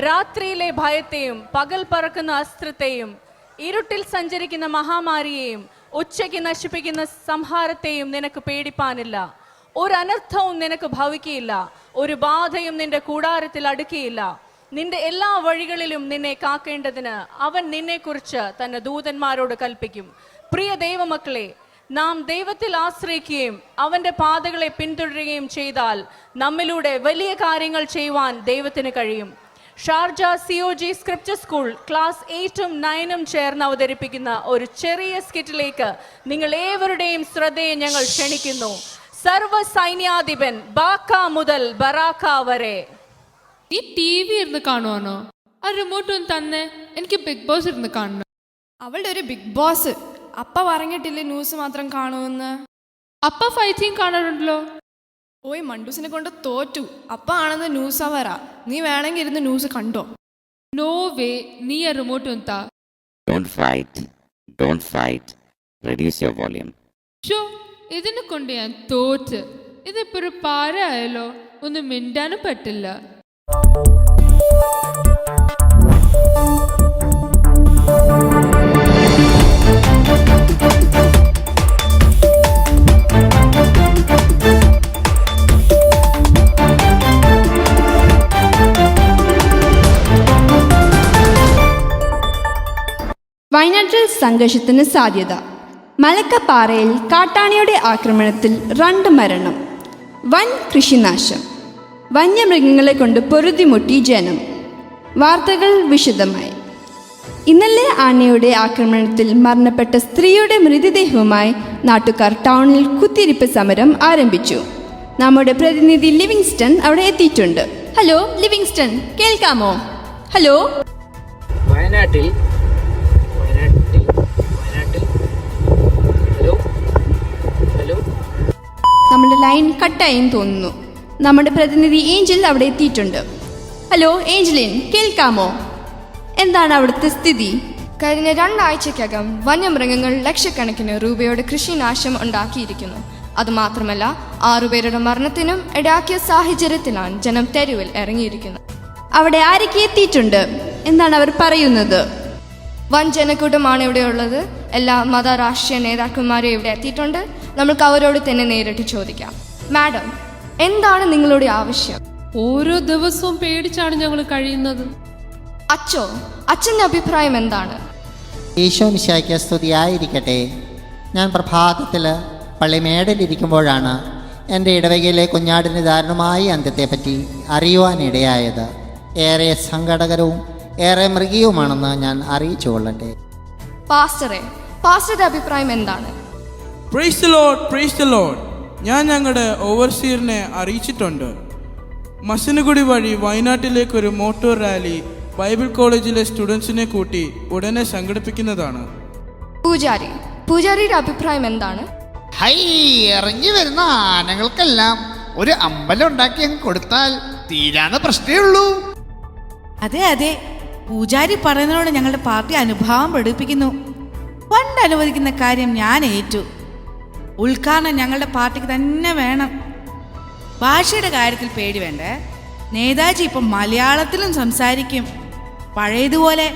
രാത്രിയിലെ ഭയത്തെയും പകൽ പറക്കുന്ന അസ്ത്രത്തെയും ഇരുട്ടിൽ സഞ്ചരിക്കുന്ന മഹാമാരിയെയും ഉച്ചയ്ക്ക് നശിപ്പിക്കുന്ന സംഹാരത്തെയും നിനക്ക് പേടിപ്പാനില്ല. ഒരു അനർത്ഥവും നിനക്ക് ഭവിക്കയില്ല. ഒരു ബാധയും നിന്റെ കൂടാരത്തിൽ അടുക്കിയില്ല. നിന്റെ എല്ലാ വഴികളിലും നിന്നെ കാക്കേണ്ടതിന് അവൻ നിന്നെക്കുറിച്ച് തന്റെ ദൂതന്മാരോട് കൽപ്പിക്കും. പ്രിയ ദൈവമക്കളെ, നാം ദൈവത്തിൽ ആശ്രയിക്കുകയും അവന്റെ പാതകളെ പിന്തുടരുകയും ചെയ്താൽ നമ്മിലൂടെ വലിയ കാര്യങ്ങൾ ചെയ്യുവാൻ ദൈവത്തിന് കഴിയും. Sharjah COG scripture school class 8ഉം 9ഉം ചേർന്ന് അവതരിപ്പിക്കുന്ന ഒരു ചെറിയ സ്കിറ്റിലേക്ക് നിങ്ങൾ ഏവരുടെയും ശ്രദ്ധയെ ഞങ്ങൾ ക്ഷണിക്കുന്നു. സർവ സൈന്യാധിപൻ ബാക്ക മുതൽ ബറാക്ക വരെ. നീ TV ഇരുന്ന് കാണുവാനോ? ആ റിമോട്ട് ഒന്ന് തന്നെ, എനിക്ക് ബിഗ് ബോസ് ഇരുന്ന് കാണണം. അവളുടെ ഒരു ബിഗ് ബോസ്. അപ്പ പറഞ്ഞിട്ടില്ലേ ന്യൂസ് മാത്രം കാണുമെന്ന്? അപ്പ ഫൈറ്റിംഗ് കാണാറുണ്ടല്ലോ. ഓയ് മണ്ടൂസിനെ കൊണ്ട് തോറ്റു. അപ്പ ആണെന്ന് ന്യൂസ് അവരാ. നീ വേണമെങ്കിൽ ഇരുന്ന് ന്യൂസ് കണ്ടോ. നോ വേ, നീ ആ റിമോട്ട് ഒന്ന് താ. Don't fight. Reduce your volume. Show, ഇതിനെ കൊണ്ട് ഞാൻ തോറ്റ്. ഇതിപ്പോ ഒരു പാര ആയാലോ, ഒന്നും മിണ്ടാനും പറ്റില്ല. വയനാട്ടിൽ സംഘർഷത്തിന് സാധ്യത. മലക്കപ്പാറയിൽ കാട്ടാനയുടെ ആക്രമണത്തിൽ 2 മരണം. വൻ കൃഷിനാശം. വന്യമൃഗങ്ങളെ കൊണ്ട് പൊറുതിമുട്ടി ജനം. വാർത്തകൾ വിശദമായി. ഇന്നലെ ആനയുടെ ആക്രമണത്തിൽ മരണപ്പെട്ട സ്ത്രീയുടെ മൃതദേഹവുമായി നാട്ടുകാർ ടൗണിൽ കുത്തിയിരിപ്പ് സമരം ആരംഭിച്ചു. നമ്മുടെ പ്രതിനിധി ലിവിങ്സ്റ്റൺ അവിടെ എത്തിയിട്ടുണ്ട്. ഹലോ ലിവിങ്സ്റ്റൺ, കേൾക്കാമോ? ഹലോ. വയനാട്ടിൽ ഹലോ. നമ്മുടെ ലൈൻ കട്ടായെന്ന് തോന്നുന്നു. നമ്മുടെ പ്രതിനിധി ഏഞ്ചൽ അവിടെ എത്തിയിട്ടുണ്ട്. ഹലോ ഏഞ്ചലിൻ, കേൾക്കാമോ? എന്താണ് അവിടുത്തെ സ്ഥിതി? കഴിഞ്ഞ 2 ആഴ്ചയ്ക്കകം വന്യമൃഗങ്ങൾ ലക്ഷക്കണക്കിന് രൂപയുടെ കൃഷിനാശം ഉണ്ടാക്കിയിരിക്കുന്നു. അതുമാത്രമല്ല, 6 പേരുടെ മരണത്തിനും ഇടയാക്കിയ സാഹചര്യത്തിലാണ് ജനം തെരുവിൽ ഇറങ്ങിയിരിക്കുന്നത്. അവിടെ ആരൊക്കെ എത്തിയിട്ടുണ്ട്? എന്താണ് അവർ പറയുന്നത്? വൻ ജനക്കൂട്ടമാണ് ഇവിടെ ഉള്ളത്. എല്ലാ മത രാഷ്ട്രീയ നേതാക്കന്മാരും ഇവിടെ എത്തിയിട്ടുണ്ട്. നമുക്ക് അവരോട് തന്നെ നേരിട്ട് ചോദിക്കാം. മാഡം, എന്താണ് നിങ്ങളുടെ ആവശ്യം? ഓരോ ദിവസവും പേടിച്ചാണ് ഞങ്ങൾ കഴിയുന്നത്. അച്ഛൻ്റെ അഭിപ്രായം എന്താണ്? ഈശോ മിശിഹായ്ക്ക് സ്തുതിയായിരിക്കട്ടെ. ഞാൻ പ്രഭാതത്തിൽ പള്ളിമേടിലിരിക്കുമ്പോഴാണ് എൻ്റെ ഇടവകയിലെ കുഞ്ഞാടിന് ദാരുണമായ അന്ത്യത്തെപ്പറ്റി അറിയുവാനിടയായത്. ഏറെ സങ്കടകരവും ഏറെ മൃഗീയവുമാണെന്ന് ഞാൻ അറിയിച്ചു കൊള്ളട്ടെ. പാസ്റ്ററുടെ അഭിപ്രായം എന്താണ്? Praise the Lord. ഞാൻ ഞങ്ങളുടെ ഓവർസിയറിനെ അറിയിച്ചിട്ടുണ്ട്. മസനഗുഡി വഴി വയനാട്ടിലേക്കൊരു മോട്ടോർ റാലി ബൈബിൾ കോളേജിലെ സ്റ്റുഡൻസിനെ കൂട്ടി ഉടനെ സംഘടിപ്പിക്കുന്നതാണ്. പൂജാരിയുടെ അഭിപ്രായം എന്താണ്? ഇറങ്ങി വരുന്ന ആനകൾക്കെല്ലാം ഒരു അമ്പലം ഉണ്ടാക്കി അങ്ങ് കൊടുത്താൽ തീരാന്ന പ്രശ്നമേ ഉള്ളൂ. അതെ, പൂജാരി പറയുന്നതോട് ഞങ്ങളുടെ പാർട്ടി അനുഭാവം പ്രകടിപ്പിക്കുന്നു. ഫണ്ട് അനുവദിക്കുന്ന കാര്യം ഞാൻ ഏറ്റു. ഉദ്ഘാടനം ഞങ്ങളുടെ പാർട്ടിക്ക് തന്നെ വേണം. ഭാഷയുടെ കാര്യത്തിൽ പേടി വേണ്ടേ. നേതാജി ഇപ്പം മലയാളത്തിലും സംസാരിക്കും. പഴയതുപോലെ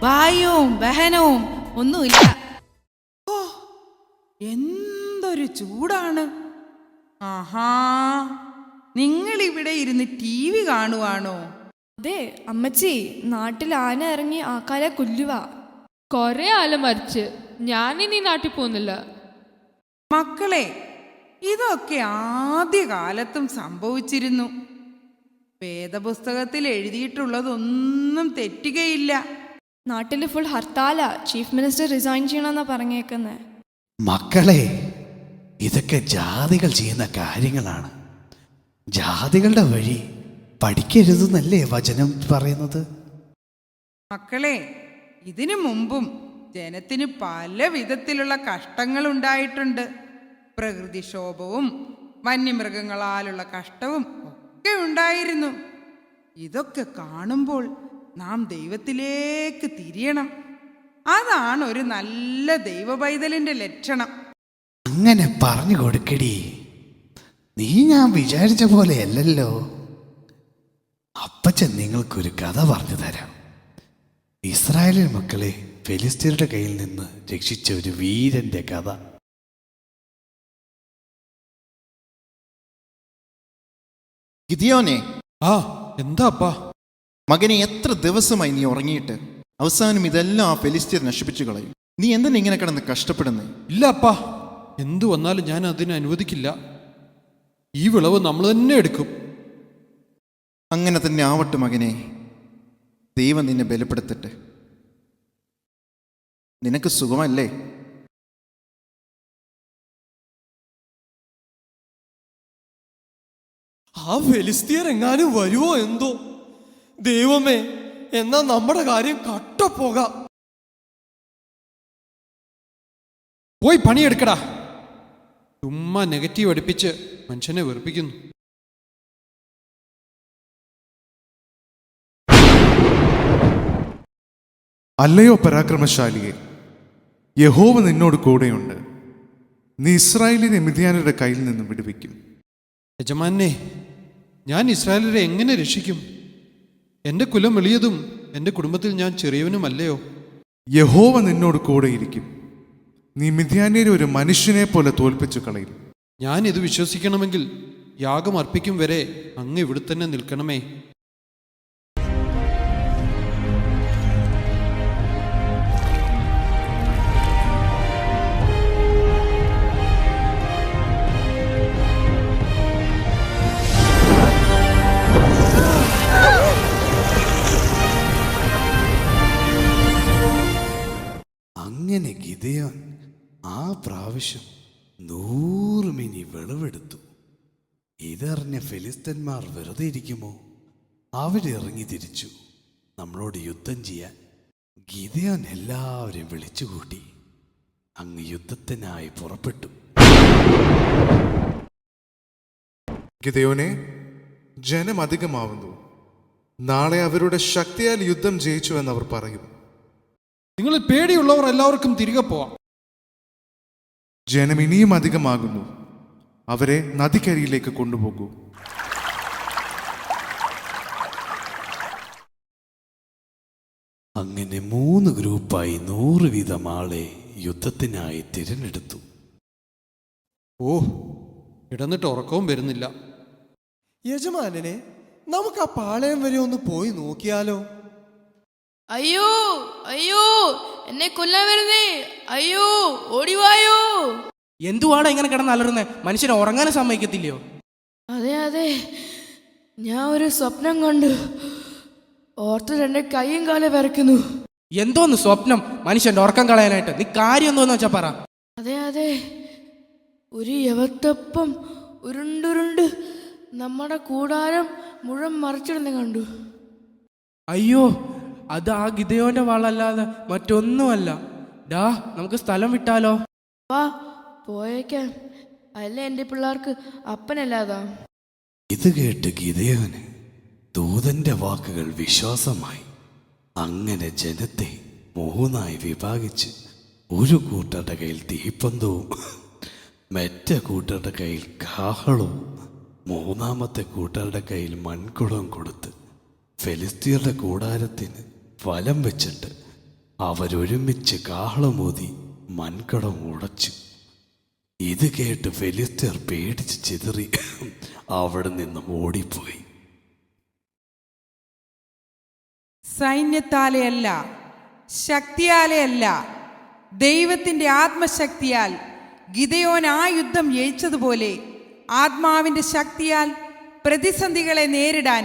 ഭായവും ബഹനവും ഒന്നുമില്ല. ഓ, എന്തൊരു ചൂടാണ്. ആഹാ, നിങ്ങളിവിടെ ഇരുന്ന് TV കാണുവാണോ? അതെ അമ്മച്ചി, നാട്ടിൽ ആന ഇറങ്ങി ആൾക്കാരെ കൊല്ലുക. കൊറേ ആള് മരിച്ച്. ഞാനിനി നാട്ടിൽ പോകുന്നില്ല. മക്കളെ, ഇതൊക്കെ ആദ്യകാലത്തും സംഭവിച്ചിരുന്നു. വേദപുസ്തകത്തിൽ എഴുതിയിട്ടുള്ളതൊന്നും തെറ്റുകയില്ല. നാട്ടിൽ ഫുൾ ഹർത്താലാ. ചീഫ് മിനിസ്റ്റർ റിസൈൻ ചെയ്യണമെന്നാ പറഞ്ഞേക്കുന്നത്. മക്കളെ, ഇതൊക്കെ ജാതികൾ ചെയ്യുന്ന കാര്യങ്ങളാണ്. ജാതികളുടെ വഴി പഠിക്കരുതെന്നല്ലേ വചനം പറയുന്നത്? മക്കളെ, ഇതിനു മുമ്പും ജനത്തിന് പല വിധത്തിലുള്ള കഷ്ടങ്ങൾ ഉണ്ടായിട്ടുണ്ട്. പ്രകൃതിക്ഷോഭവും വന്യമൃഗങ്ങളാലുള്ള കഷ്ടവും ഒക്കെ ഉണ്ടായിരുന്നു. ഇതൊക്കെ കാണുമ്പോൾ നാം ദൈവത്തിലേക്ക് തിരിയണം. അതാണ് ഒരു നല്ല ദൈവപൈതലിന്റെ ലക്ഷണം. അങ്ങനെ പറഞ്ഞു കൊടുക്കടി. നീ ഞാൻ വിചാരിച്ച പോലെയല്ലല്ലോ. അപ്പച്ചൻ നിങ്ങൾക്കൊരു കഥ പറഞ്ഞു തരാം. ഇസ്രായേലിൻ മക്കളെ ഫെലിസ്ത്യരുടെ കയ്യിൽ നിന്ന് രക്ഷിച്ച ഒരു വീരന്റെ കഥ. ഗിദിയോനെ, എന്താ അപ്പാ? മകനെ, എത്ര ദിവസമായി നീ ഉറങ്ങിയിട്ട്? അവസാനം ഇതെല്ലാം ആ ഫെലിസ്ത്യർ നശിപ്പിച്ചു കളയും. നീ എന്തിനാ ഇങ്ങനെ കിടന്ന് കഷ്ടപ്പെടുന്നേ? ഇല്ല അപ്പാ, എന്തു വന്നാലും ഞാൻ അതിന് അനുവദിക്കില്ല. ഈ വിളവ് നമ്മൾ തന്നെ എടുക്കും. അങ്ങനെ തന്നെ ആവട്ടെ മകനെ. ദൈവം നിന്നെ ബലപ്പെടുത്തട്ടെ. നിനക്ക് സുഖമല്ലേ? ആ ഫെലിസ്തീർ എങ്ങാനും വരുമോ എന്തോ? ദൈവമേ, എന്നാ നമ്മുടെ കാര്യം കട്ടപ്പോകാം. പോയി പണിയെടുക്കടാ. ചുമ്മാ നെഗറ്റീവ് അടുപ്പിച്ച് മനുഷ്യനെ വെറുപ്പിക്കുന്നു. അല്ലയോ പരാക്രമശാലിയെ, യഹോവ നിന്നോട് കൂടെയുണ്ട്. നീ ഇസ്രായേലിനെ മിദ്യാനരുടെ കയ്യിൽ നിന്ന് വിടുവിക്കും. യജമാനെ, ഞാൻ ഇസ്രായേലിനെ എങ്ങനെ രക്ഷിക്കും? എൻ്റെ കുലം എളിയതും എൻ്റെ കുടുംബത്തിൽ ഞാൻ ചെറിയവനുമല്ലയോ? യഹോവ നിന്നോട് കൂടെയിരിക്കും. നീ മിദ്യാന്യരെ ഒരു മനുഷ്യനെ പോലെ തോൽപ്പിച്ചു കളയും. ഞാൻ ഇത് വിശ്വസിക്കണമെങ്കിൽ യാഗം അർപ്പിക്കും വരെ അങ്ങ് ഇവിടെ തന്നെ നിൽക്കണമേ. അങ്ങനെ ഗിദെയോൻ ആ പ്രാവശ്യം 100 മിനി വിളവെടുത്തു. ഇതറിഞ്ഞ ഫെലിസ്തന്മാർ വെറുതെ ഇരിക്കുമോ? അവരിറങ്ങി തിരിച്ചു നമ്മളോട് യുദ്ധം ചെയ്യാൻ. ഗിദെയോൻ എല്ലാവരെയും വിളിച്ചുകൂട്ടി അങ്ങ് യുദ്ധത്തിനായി പുറപ്പെട്ടു. ഗിദെയോനെ, ജനം അധികമാവുന്നു. നാളെ അവരുടെ ശക്തിയാൽ യുദ്ധം ജയിച്ചു എന്നവർ പറയും. നിങ്ങളിൽ പേടിയുള്ളവർ എല്ലാവർക്കും തിരികെ പോവാം. ജനം ഇനിയും അധികമാകുന്നു. അവരെ നദിക്കരിയിലേക്ക് കൊണ്ടുപോകൂ. അങ്ങനെ 3 ഗ്രൂപ്പായി 100 വീതം ആളെ യുദ്ധത്തിനായി തിരഞ്ഞെടുത്തു. ഇടന്നിട്ട് ഉറക്കവും വരുന്നില്ല. യജമാനനെ, നമുക്ക് ആ പാളയം വരെ ഒന്ന് പോയി നോക്കിയാലോ? അയ്യോ അയ്യോ, എന്നെ കൊല്ലാൻ വരുന്നേ! അയ്യോ, ഓടിവായോ! എന്തുവാണോ ഇങ്ങനെ കിടന്ന് അലറുന്നേ? മനുഷ്യനെ ഉറങ്ങാനും സമ്മതിക്കത്തില്ലയോ? അതെ അതെ, ഞാൻ ഒരു സ്വപ്നം കണ്ടു. ഓർത്തിട്ട് എന്റെ കൈയും കാലും വിറയ്ക്കുന്നു. എന്തോന്ന് സ്വപ്നം? മനുഷ്യന്റെ ഉറക്കം കളയാനായിട്ട്? നീ കാര്യം എന്തോന്ന് വെച്ചാ പറ. അതെ അതെ, ഒരു യവത്തപ്പം ഉരുണ്ടുരുണ്ട് നമ്മുടെ കൂടാരം മുഴുവൻ മറിച്ചിടുന്ന കണ്ടു. അയ്യോ, അത് ആ ഗിദെയോന്റെ വാളല്ലാതെ മറ്റൊന്നുമല്ല. ഡാ, നമുക്ക് സ്ഥലം വിട്ടാലോ? വാ പോയേക്കാം. അല്ല, എൻ്റെ പിള്ളേർക്ക് അപ്പനല്ലാതാ. ഇത് കേട്ട് ഗിദെയോന് ദൂതന്റെ വാക്കുകൾ വിശ്വാസമായി. അങ്ങനെ ജനത്തെ 3 വിഭാഗിച്ച് ഒരു കൂട്ടരുടെ കയ്യിൽ തീപ്പന്തവും മറ്റേ കൂട്ടരുടെ കയ്യിൽ കാഹളവും 3-മത്തെ കൂട്ടരുടെ കയ്യിൽ മൺകുടവും കൊടുത്ത് ഫെലിസ്തീരുടെ കൂടാരത്തിന് വലം വെച്ചിട്ട് അവരൊരുമിച്ച് കാഹളമൂതി മൺകടം ഉടച്ചു. ഇത് കേട്ട് ഫെലിസ്തീർ പേടിച്ച് ചിതറി അവിടെ നിന്നും ഓടിപ്പോയി. സൈന്യത്താലെയല്ല, ശക്തിയാലെയല്ല, ദൈവത്തിൻ്റെ ആത്മശക്തിയാൽ ഗിദെയോൻ ആ യുദ്ധം ജയിച്ചതുപോലെ ആത്മാവിൻ്റെ ശക്തിയാൽ പ്രതിസന്ധികളെ നേരിടാൻ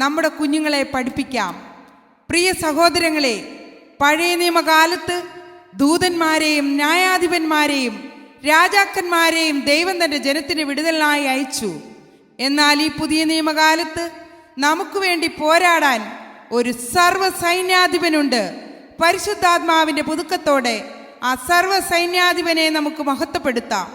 നമ്മുടെ കുഞ്ഞുങ്ങളെ പഠിപ്പിക്കാം. പ്രിയ സഹോദരങ്ങളെ, പഴയ നിയമകാലത്ത് ദൂതന്മാരെയും ന്യായാധിപന്മാരെയും രാജാക്കന്മാരെയും ദൈവം തൻ്റെ ജനത്തിന് വിടുതലിനായി അയച്ചു. എന്നാൽ ഈ പുതിയ നിയമകാലത്ത് നമുക്ക് വേണ്ടി പോരാടാൻ ഒരു സർവ്വ സൈന്യാധിപനുണ്ട്. പരിശുദ്ധാത്മാവിൻ്റെ പുതുക്കത്തോടെ ആ സർവ്വ സൈന്യാധിപനെ നമുക്ക് മഹത്വപ്പെടുത്താം.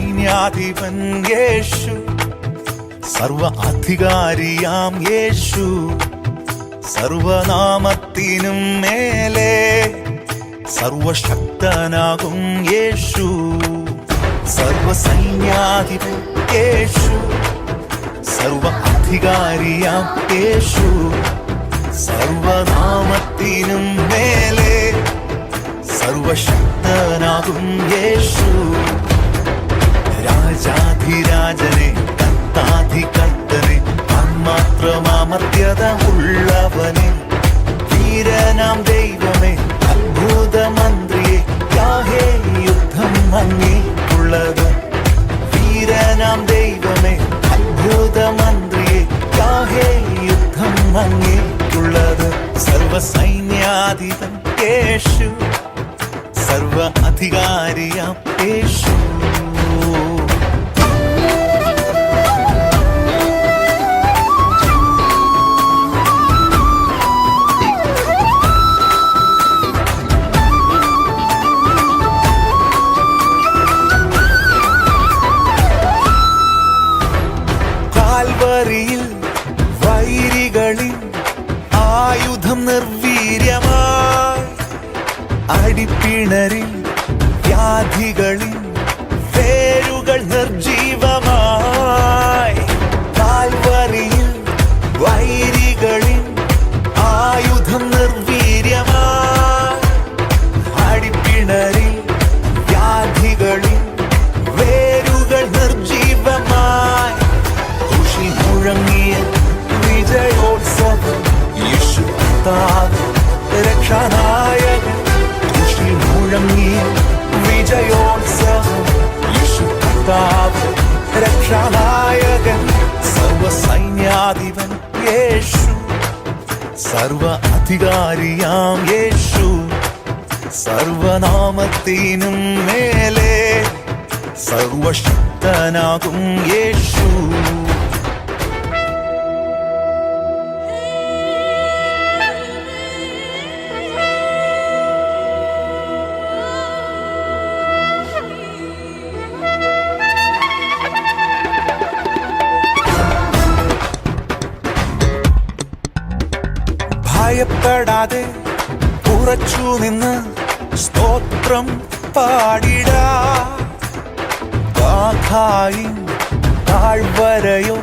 സർവസൈന്യാധിപൻ യേശു, സർവ അധികാരിയാം യേശു, സർവനാമത്തിനും മേലെ സർവശക്തനാകും യേശു. സർവസൈന്യാധിപൻ യേശു, സർവ അധികാരിയാം യേശു, സർവനാമത്തിനും മേലെ സർവശക്തനാകും യേശു. രാജാധിരാജനെ കർത്താധികർത്തനെ മാത്രമാമർത്യത ഉള്ളവനെ, വീരനാം ദൈവമേ അത്ഭുതമന്ത്രിയെ യാഹേ യുദ്ധം അങ്ങേക്കുള്ളത്. വീരനാം ദൈവമേ അത്ഭുതമന്ത്രിയെ യാഹേ യുദ്ധം അങ്ങേക്കുള്ളത്. സർവസൈന്യാധിപൻ യേശു, സർവ അധികാരിയാം യേശു. കാൽവരിയിൽ വൈരികളിൽ ആയുധം നിർവീര്യമായി, അടിപ്പിണരിൽ വ്യാധികളിൽ വേരുകൾ നിർജീവമായി. കാൽവരിയിൽ വൈരികളിൽ ആയുധം നിർവീര്യമായി, അടിപ്പിണരിൽ വ്യാധികളിൽ വേരുകൾ നിർജീവമായി. കുശി മുഴങ്ങിയ വിജയോത്സവം യേശു കർത്താവ് രക്ഷാനായകൻ. കുശി മുഴങ്ങിയ വിജയോത്സവം യേശു കർത്താവ് രക്ഷാനായകൻ. സർവസൈന്യാധിപൻ യേശു, സർവ അധികാരിയാം യേശു, സർവനാമത്തിനും മേലെ സർവശക്തനാകും യേശു. ഭയപ്പെടാതെ ഉറച്ചു നിന്ന് സ്തോത്രം പാടിടാ. ബാഖായിൻ താഴ്വരയോ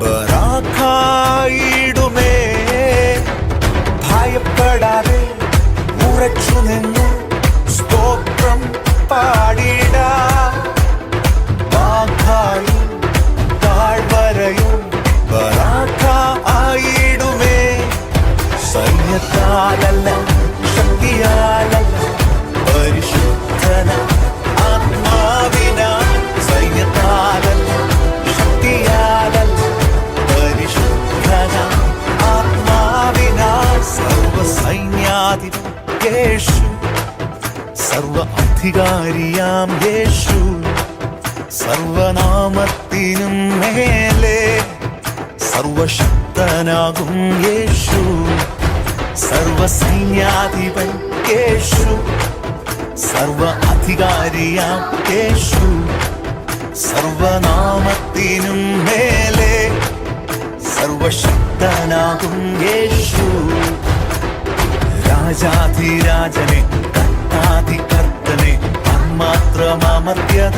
ബറാഖായിടുമേ. ഭയപ്പെടാതെ ഉറച്ചു നിന്ന് സ്തോത്രം പാടിടാ. ബാഖായിൻ താഴ്വരയോ ബറാഖായിടുമേ. സൈന്യത്താലല്ല ശക്തിയാലല്ല പരിശുദ്ധന ആത്മാവിനാൽ. സൈന്യത്താലല്ല ശക്തിയാലല്ല പരിശുദ്ധന ആത്മാവിനാൽ. സർവസൈന്യാധിപൻ യേശു, സർവ അധികാരിയാം യേശു, സർവനാമത്തിനും മേലെ സർവശക്തനാകും യേശു. സർവസൈന്യാധിപൻ യേശു, സർവ അധികാരിയാം യേശു, സർവനാമത്തിനും മേലെ സർവശക്തനാകും യേശു. രാജാധിരാജനെ കർത്താധികർത്തനെ മാത്രമാമർത്യത